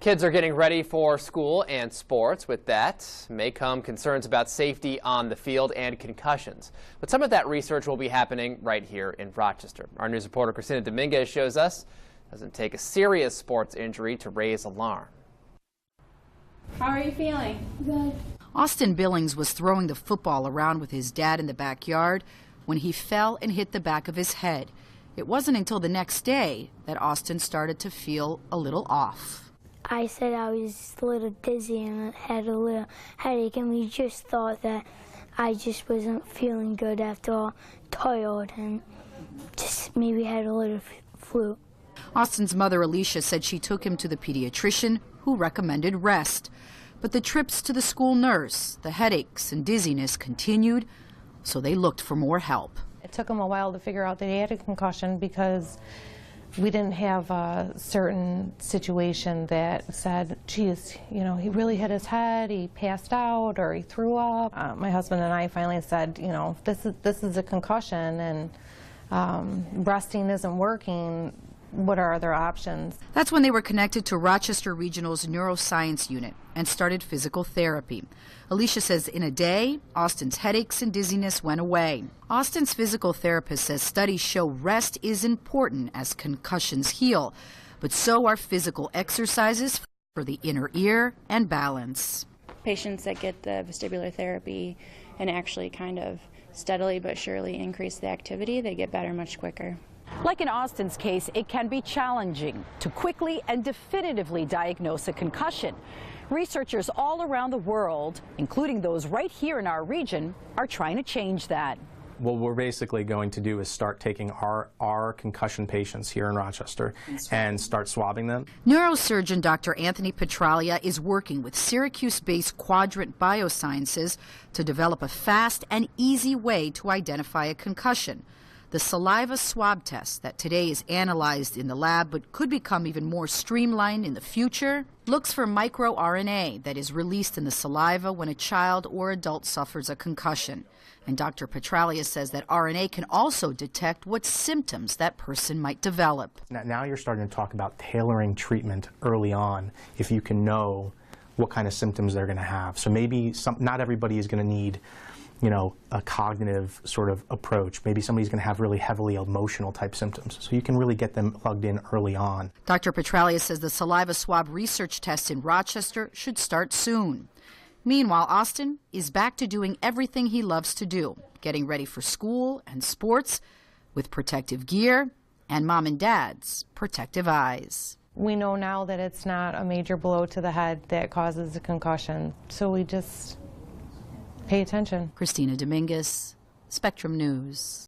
Kids are getting ready for school and sports. With that may come concerns about safety on the field and concussions. But some of that research will be happening right here in Rochester. Our news reporter CRISTINA Dominguez shows us it doesn't take a serious sports injury to raise alarm. How are you feeling? Good. Austin Billings was throwing the football around with his dad in the backyard when he fell and hit the back of his head. It wasn't until the next day that Austin started to feel a little off. I said I was a little dizzy and had a little headache, and we just thought that I just wasn't feeling good after all, tired, and just maybe had a little flu. Austin's mother, Alicia, said she took him to the pediatrician, who recommended rest. But the trips to the school nurse, the headaches and dizziness continued, so they looked for more help. It took him a while to figure out that he had a concussion because we didn't have a certain situation that said, geez, you know, he really hit his head, he passed out, or he threw up. My husband and I finally said, you know, this is a concussion, and resting isn't working. What are other options? That's when they were connected to Rochester Regional's neuroscience unit and started physical therapy. Alicia says in a day, Austin's headaches and dizziness went away. Austin's physical therapist says studies show rest is important as concussions heal, but so are physical exercises for the inner ear and balance. Patients that get the vestibular therapy and actually kind of steadily but surely increase the activity, they get better much quicker. Like in Austin's case, it can be challenging to quickly and definitively diagnose a concussion. Researchers all around the world, including those right here in our region, are trying to change that. What we're basically going to do is start taking our concussion patients here in Rochester and start swabbing them. Neurosurgeon Dr. Anthony Petraglia is working with Syracuse-based Quadrant Biosciences to develop a fast and easy way to identify a concussion. The saliva swab test that today is analyzed in the lab but could become even more streamlined in the future looks for microRNA that is released in the saliva when a child or adult suffers a concussion. And Dr. Petraglia says that RNA can also detect what symptoms that person might develop. Now you're starting to talk about tailoring treatment early on if you can know what kind of symptoms they're going to have. So maybe not everybody is going to need, you know, a cognitive sort of approach. Maybe somebody's going to have really heavily emotional type symptoms. So you can really get them plugged in early on. Dr. Petraglia says the saliva swab research test in Rochester should start soon. Meanwhile, Austin is back to doing everything he loves to do, getting ready for school and sports with protective gear and mom and dad's protective eyes. We know now that it's not a major blow to the head that causes a concussion, so we just pay attention. CRISTINA Dominguez, Spectrum News.